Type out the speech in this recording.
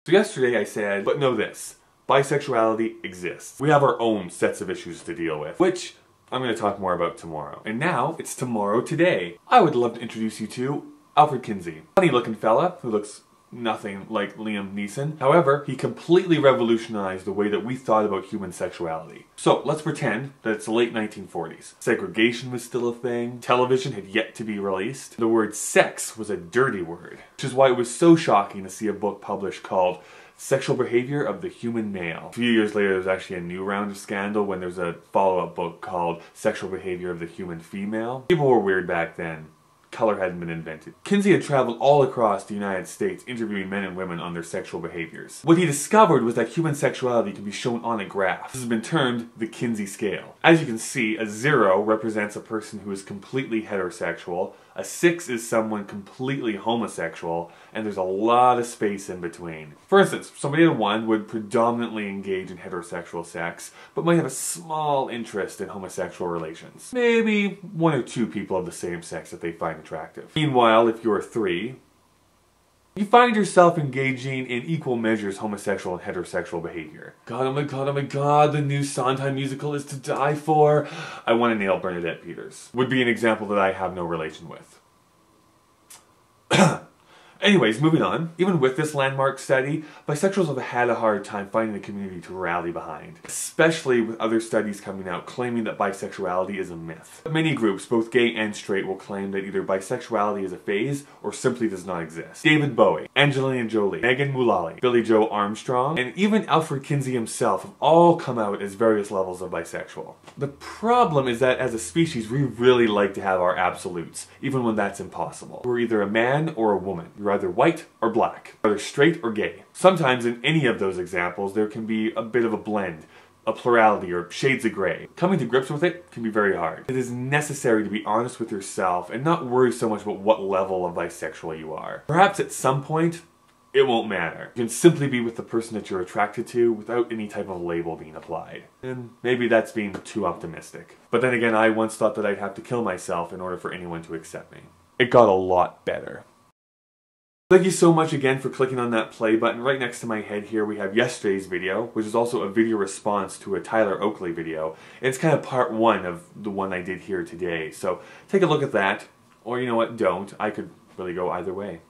So yesterday I said, but know this, bisexuality exists. We have our own sets of issues to deal with, which I'm going to talk more about tomorrow. And now, it's tomorrow today. I would love to introduce you to Alfred Kinsey. Funny looking fella who looks nothing like Liam Neeson. However, he completely revolutionized the way that we thought about human sexuality. So let's pretend that it's the late 1940s. Segregation was still a thing. Television had yet to be released. The word sex was a dirty word, which is why it was so shocking to see a book published called Sexual Behavior of the Human Male. A few years later, there's actually a new round of scandal when there's a follow-up book called Sexual Behavior of the Human Female. People were weird back then. Color hadn't been invented. Kinsey had traveled all across the United States interviewing men and women on their sexual behaviors. What he discovered was that human sexuality can be shown on a graph. This has been termed the Kinsey scale. As you can see, a 0 represents a person who is completely heterosexual, a 6 is someone completely homosexual, and there's a lot of space in between. For instance, somebody at a 1 would predominantly engage in heterosexual sex, but might have a small interest in homosexual relations. Maybe 1 or 2 people of the same sex that they find attractive. Meanwhile, if you're a 3, you find yourself engaging in equal measures homosexual and heterosexual behavior. God, oh my god, oh my god, the new Sondheim musical is to die for. I want to nail Bernadette Peters. Would be an example that I have no relation with. Anyways, moving on. Even with this landmark study, bisexuals have had a hard time finding a community to rally behind, especially with other studies coming out claiming that bisexuality is a myth. Many groups, both gay and straight, will claim that either bisexuality is a phase or simply does not exist. David Bowie, Angelina Jolie, Megan Mullally, Billie Joe Armstrong, and even Alfred Kinsey himself have all come out as various levels of bisexual. The problem is that as a species, we really like to have our absolutes, even when that's impossible. We're either a man or a woman. You're either white or black, either straight or gay. Sometimes in any of those examples there can be a bit of a blend, a plurality, or shades of grey. Coming to grips with it can be very hard. It is necessary to be honest with yourself and not worry so much about what level of bisexual you are. Perhaps at some point it won't matter. You can simply be with the person that you're attracted to without any type of label being applied. And maybe that's being too optimistic. But then again, I once thought that I'd have to kill myself in order for anyone to accept me. It got a lot better. Thank you so much again for clicking on that play button. Right next to my head here we have yesterday's video, which is also a video response to a Tyler Oakley video. It's kind of part 1 of the one I did here today. So take a look at that, or you know what, don't. I could really go either way.